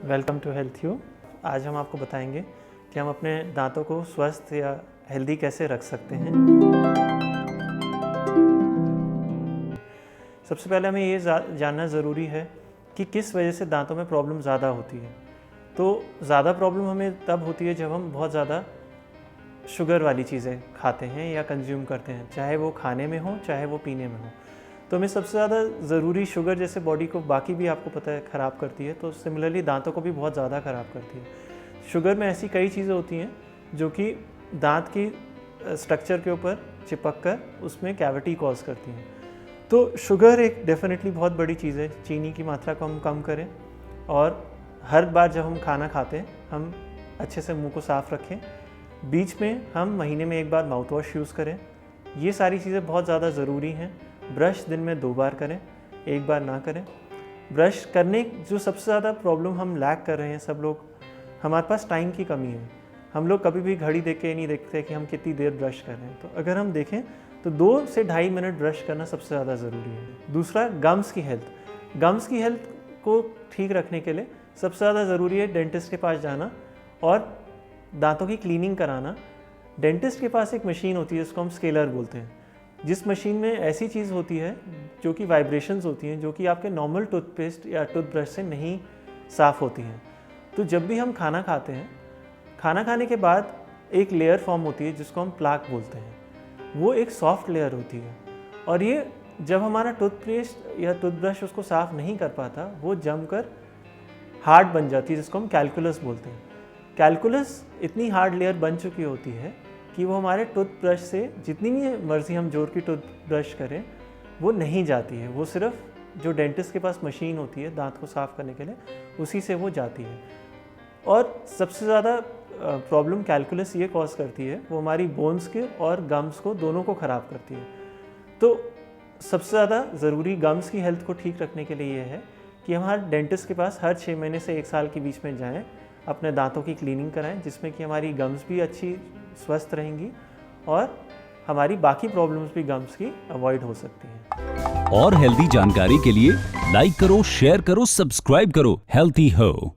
Welcome to health you. आज हम आपको बताएंगे कि हम अपने दांतों को स्वस्थ या हेल्दी कैसे रख सकते हैं। सबसे पहले हमें ये जानना ज़रूरी है कि किस वजह से दांतों में प्रॉब्लम ज़्यादा होती है। तो ज़्यादा प्रॉब्लम हमें तब होती है जब हम बहुत ज़्यादा शुगर वाली चीज़ें खाते हैं या कंज्यूम करते हैं, चाहे वो खाने में हो चाहे वो पीने में हो। तो हमें सबसे ज़्यादा ज़रूरी शुगर जैसे बॉडी को बाकी भी आपको पता है ख़राब करती है, तो सिमिलरली दांतों को भी बहुत ज़्यादा ख़राब करती है। शुगर में ऐसी कई चीज़ें होती हैं जो कि दांत की स्ट्रक्चर के ऊपर चिपक कर उसमें कैविटी कॉज करती हैं। तो शुगर एक डेफिनेटली बहुत बड़ी चीज़ है। चीनी की मात्रा को हम कम करें और हर बार जब हम खाना खाते हैं हम अच्छे से मुंह को साफ़ रखें। बीच में हम महीने में एक बार माउथ वॉश यूज़ करें। ये सारी चीज़ें बहुत ज़्यादा ज़रूरी हैं। ब्रश दिन में 2 बार करें, एक बार ना करें। ब्रश करने जो सबसे ज़्यादा प्रॉब्लम हम लैक कर रहे हैं सब लोग, हमारे पास टाइम की कमी है। हम लोग कभी भी घड़ी देख के नहीं देखते कि हम कितनी देर ब्रश कर रहे हैं। तो अगर हम देखें तो 2 से ढाई मिनट ब्रश करना सबसे ज़्यादा ज़रूरी है। दूसरा, गम्स की हेल्थ। गम्स की हेल्थ को ठीक रखने के लिए सबसे ज़्यादा ज़रूरी है डेंटिस्ट के पास जाना और दांतों की क्लीनिंग कराना। डेंटिस्ट के पास एक मशीन होती है जिसको हम स्केलर बोलते हैं, जिस मशीन में ऐसी चीज़ होती है जो कि वाइब्रेशंस होती हैं, जो कि आपके नॉर्मल टूथपेस्ट या टूथब्रश से नहीं साफ़ होती हैं। तो जब भी हम खाना खाते हैं, खाना खाने के बाद एक लेयर फॉर्म होती है जिसको हम प्लाक बोलते हैं। वो एक सॉफ्ट लेयर होती है और ये जब हमारा टूथपेस्ट या टूथब्रश उसको साफ़ नहीं कर पाता, वो जमकर हार्ड बन जाती है, जिसको हम कैलकुलस बोलते हैं। कैलकुलस इतनी हार्ड लेयर बन चुकी होती है कि वो हमारे टूथब्रश से जितनी भी मर्ज़ी हम जोर की टूथब्रश करें वो नहीं जाती है। वो सिर्फ जो डेंटिस्ट के पास मशीन होती है दांत को साफ़ करने के लिए, उसी से वो जाती है। और सबसे ज़्यादा प्रॉब्लम कैलकुलस ये कॉज करती है, वो हमारी बोन्स के और गम्स को दोनों को ख़राब करती है। तो सबसे ज़्यादा ज़रूरी गम्स की हेल्थ को ठीक रखने के लिए ये है कि हम हर डेंटिस्ट के पास हर 6 महीने से 1 साल के बीच में जाएं, अपने दांतों की क्लीनिंग कराएं, जिसमें कि हमारी गम्स भी अच्छी स्वस्थ रहेंगी और हमारी बाकी प्रॉब्लम्स भी गम्स की अवॉइड हो सकती हैं। और हेल्दी जानकारी के लिए लाइक करो, शेयर करो, सब्सक्राइब करो। हेल्थी हो।